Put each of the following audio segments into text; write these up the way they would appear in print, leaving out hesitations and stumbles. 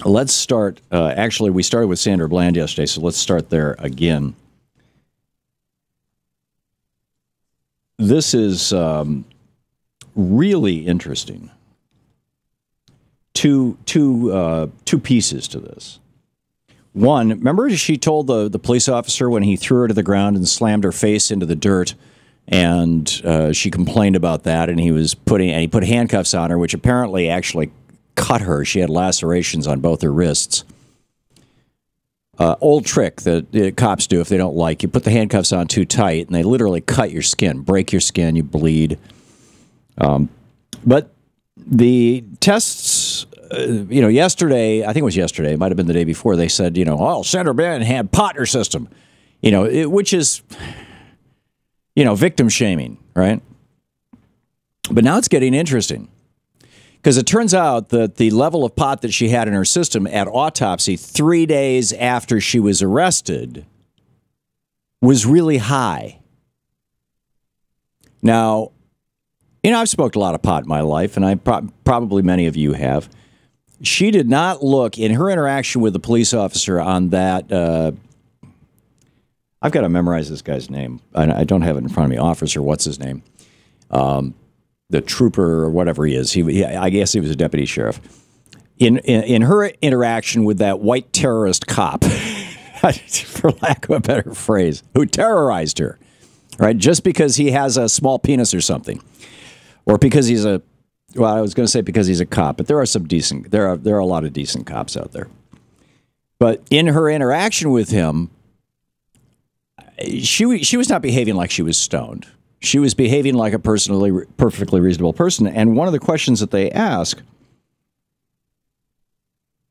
let's start. Actually, we started with Sandra Bland yesterday, so let's start there again. This is really interesting. Two pieces to this. One, remember she told the police officer when he threw her to the ground and slammed her face into the dirt, and she complained about that, and he put handcuffs on her, which apparently actually cut her. She had lacerations on both her wrists. Old trick that cops do if they don't like you. Put the handcuffs on too tight, and they literally cut your skin, break your skin, you bleed. But the tests, yesterday, I think it was yesterday, it might have been the day before, they said, Sandra Bland had pot in her system, which is, victim shaming, right? But now it's getting interesting. Because it turns out that the level of pot that she had in her system at autopsy 3 days after she was arrested was really high. Now, I've smoked a lot of pot in my life, and probably many of you have. She did not look, in her interaction with the police officer on that, I've got to memorize this guy's name. I don't have it in front of me. Officer, what's his name? The trooper or whatever he is. I guess he was a deputy sheriff. In her interaction with that white terrorist cop, for lack of a better phrase, who terrorized her, right? Just because he has a small penis or something, or because he's I was going to say because he's a cop, but there are a lot of decent cops out there. But in her interaction with him, she was not behaving like she was stoned. She was behaving like a perfectly reasonable person. And one of the questions that they asked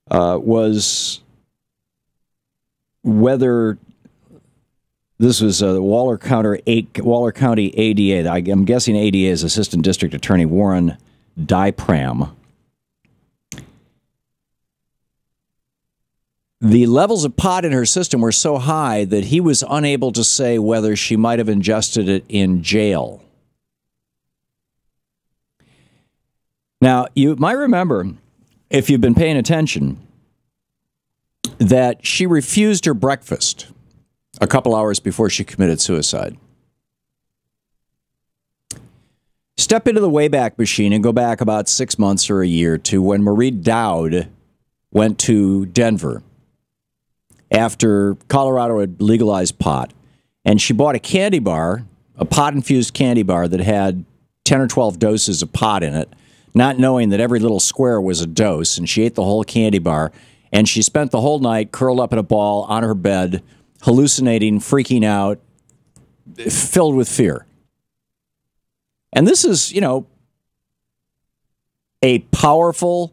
was whether this was Waller County ADA. I'm guessing ADA is Assistant District Attorney Warren Dypram. The levels of pot in her system were so high that he was unable to say whether she might have ingested it in jail. Now, you might remember, if you've been paying attention, that she refused her breakfast a couple hours before she committed suicide. Step into the Wayback Machine and go back about 6 months or a year to when Marie Dowd went to Denver after Colorado had legalized pot, and she bought a candy bar, a pot-infused candy bar that had 10 or 12 doses of pot in it, not knowing that every little square was a dose, and she ate the whole candy bar, and she spent the whole night curled up in a ball on her bed, hallucinating, freaking out, filled with fear. And this is, a powerful,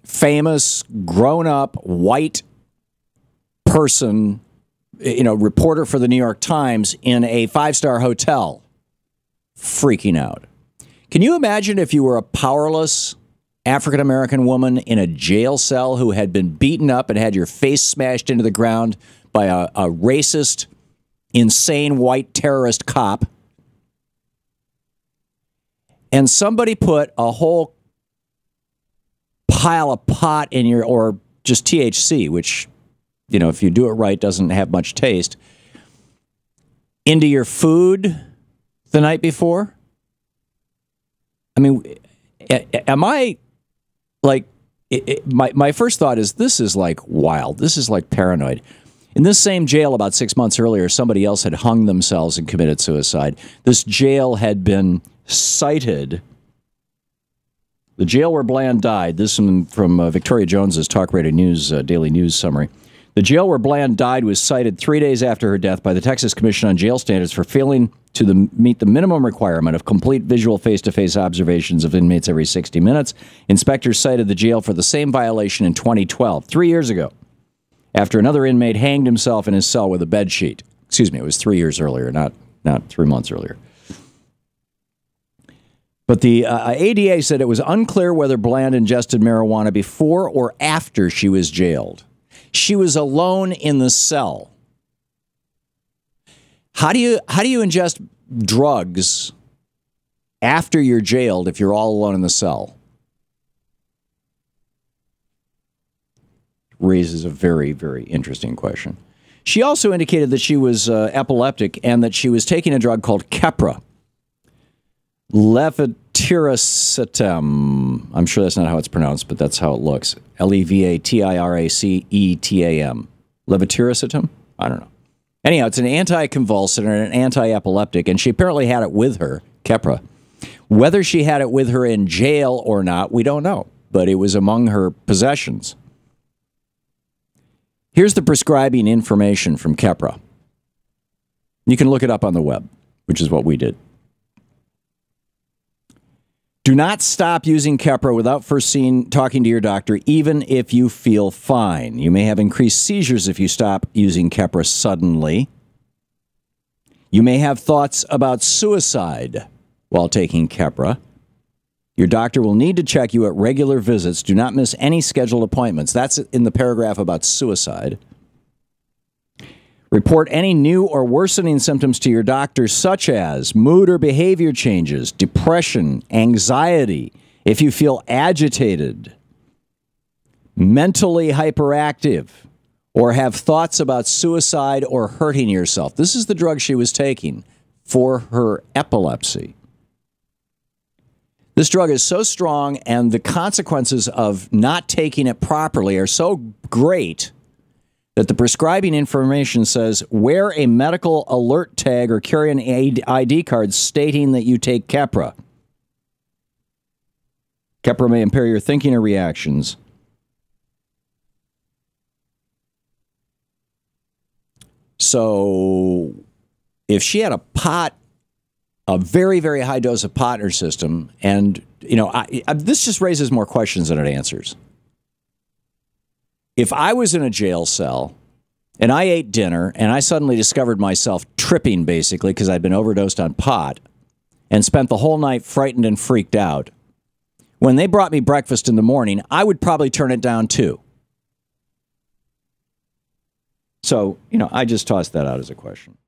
famous, grown-up, white person, reporter for the New York Times in a five-star hotel, freaking out. Can you imagine if you were a powerless African-American woman in a jail cell who had been beaten up and had your face smashed into the ground by a racist, insane white terrorist cop, and somebody put a whole pile of pot in or just THC, which, if you do it right, doesn't have much taste, into your food the night before? I mean, am I like, my first thought is this is like wild. This is like paranoid. In this same jail about 6 months earlier, somebody else had hung themselves and committed suicide. This jail had been cited. The jail where Bland died, this is from Victoria Jones's Talk Radio News Daily News Summary. The jail where Bland died was cited 3 days after her death by the Texas Commission on Jail Standards for failing to meet the minimum requirement of complete visual face-to-face observations of inmates every 60 minutes. Inspectors cited the jail for the same violation in 2012, 3 years ago, after another inmate hanged himself in his cell with a bed sheet. Excuse me, it was 3 years earlier, not 3 months earlier. But the ADA said it was unclear whether Bland ingested marijuana before or after she was jailed. She was alone in the cell. How do you ingest drugs after you're jailed if you're all alone in the cell? raises a very, very interesting question. She also indicated that she was epileptic and that she was taking a drug called Keppra. Levetiracetam. I'm sure that's not how it's pronounced, but that's how it looks. Levatiracetam. Levetiracetam? I don't know. Anyhow, it's an anticonvulsant and an anti-epileptic, and she apparently had it with her, Keppra. Whether she had it with her in jail or not, we don't know, but it was among her possessions. Here's the prescribing information from Keppra. You can look it up on the web, which is what we did. Do not stop using Keppra without first talking to your doctor, even if you feel fine. You may have increased seizures if you stop using Keppra suddenly. You may have thoughts about suicide while taking Keppra. Your doctor will need to check you at regular visits. Do not miss any scheduled appointments. That's in the paragraph about suicide. Report any new or worsening symptoms to your doctor, such as mood or behavior changes, depression, anxiety, if you feel agitated, mentally hyperactive, or have thoughts about suicide or hurting yourself. This is the drug she was taking for her epilepsy. This drug is so strong, and the consequences of not taking it properly are so great that the prescribing information says wear a medical alert tag or carry an ID card stating that you take Keppra. Keppra may impair your thinking or reactions. So if she had a very, very high dose of pot in her system, and, this just raises more questions than it answers. If I was in a jail cell and I ate dinner and I suddenly discovered myself tripping, basically, because I'd been overdosed on pot and spent the whole night frightened and freaked out, when they brought me breakfast in the morning, I would probably turn it down too. So, I just tossed that out as a question.